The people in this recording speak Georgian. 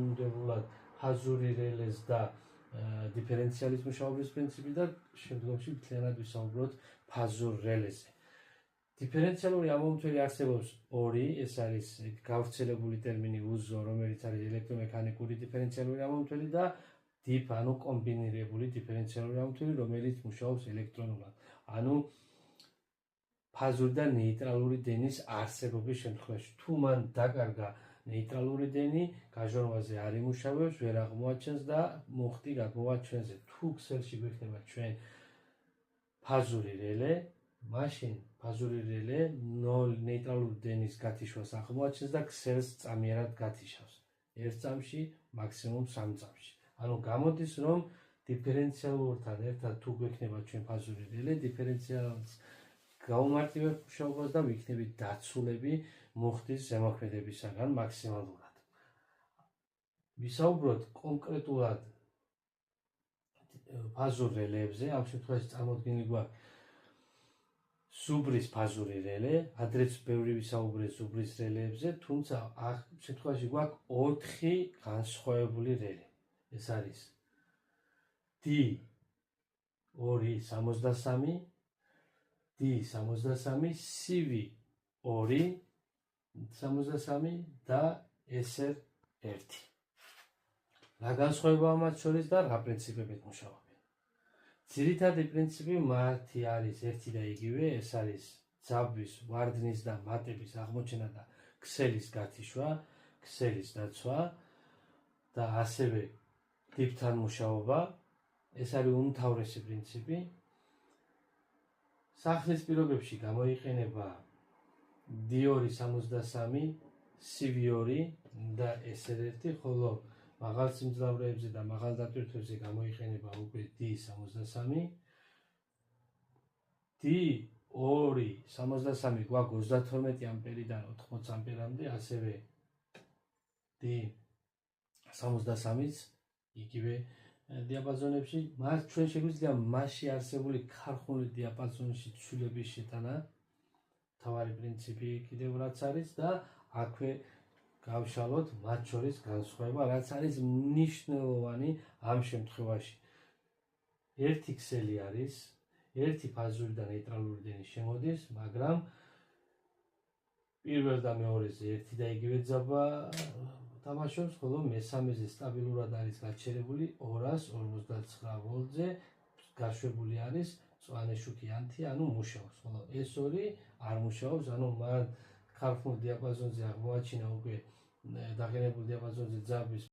უნდებრულად ფაზური რელეს და დიფერენციალის მუშაობის პრინციპი და შემდგომში მთლიანად ვისაუბროთ ფაზურ რელეზე. დიფერენციალური ამომრთველი არსებობს ორი, ეს არის გავრცელებული ტერმინი უზო, რომელიც არის ელექტრომექანიკური დიფერენციალური ამომრთველი და დიფ, ანუ კომბინირებული დიფერენციალური ამომრთველი, რომელიც მუშაობს ელექტრონულად. ანუ ფაზური და ნეიტრალური დენის არსებობის შემთხვევაში. თუ მან დაკარგა ნეიტრალური დენი, გაჟონვაზე არ იმუშავებს, ვერ აღმოაჩენს და მოხდი გადმოვაჩენზე. თუ ქსელში გვექნება ჩვენ ფაზური რელე, მაშინ ფაზური რელე 0 ნეიტრალური დენის გათიშვას აღმოაჩენს და ქსელს წამიერად გათიშავს. ერთ წამში, მაქსიმუმ 3 წამში. ანუ გამოდის, რომ დიფერენციალურთან ერთად თუ გვექნება ჩვენ ფაზური რელე, დიფერენციალს გაუმარტივებ მუშაობას და ვიქნებით დაცულები მუხტის ზემოქმედებისაგან მაქსიმალურად. ვისაუბროთ კონკრეტულად ფაზურ რელეებზე, ამ შემთხვევაში წარმოდგენილი გვაქვს ზუბრის ფაზური რელე, ადრეც ბევრი ვისაუბრეთ ზუბრის რელეებზე, თუმცა ამ შემთხვევაში გვაქვს 4 განსხვავებული რელე. ეს არის D263, D63, CV263 და SR1. რა განსხვავებაა მათ შორის და რა პრინციპებით მუშაობენ? ძირითადი პრინციპი მათი არის ერთი და იგივე, ეს არის ძაბვის, ვარდნის და მატების აღმოჩენა და ქსელის გათიშვა, ქსელის დაცვა და ასევე დიფთან მუშაობა. ეს არის უმთავრესი პრინციპი. სახლის პირობებში გამოიყენება D263, CV2 და SR1, ხოლო მაღალ სიმძლავრეებზე და მაღალ დატვირთვებზე გამოიყენება უკვე D63. D263 გვაქვს 32 ამპერიდან 80 ამპერამდე, ასევე D63-ს იგივე დიაპაზონებში. მას ჩვენ შეგვიძლია მასში არსებული ქარხნული დიაპაზონში ცვლილების შეტანა. თავარი პრინციპი კიდევ რაც არის და აქვე გავშალოთ მათ შორის განსხვავება, რაც არის მნიშვნელოვანი ამ შემთხვევაში. ერთი ქსელი არის, ერთი ფაზური და ნეიტრალური დენი შემოდის, მაგრამ პირველ და მეორეზე ერთი და იგივე ძაბვა თამაშობს, ხოლო მესამეზე სტაბილურად არის გაჩერებული 259 ვოლტზე, გაშვებული არის მწვანე შუქი ანთი, ანუ მუშაობს, ხოლო ეს ორი არ მუშაობს, ანუ მან ქარხნულ დიაპაზონზე აღმოაჩინა უკვე დაღენებულ დიაპაზონზე ძაბვის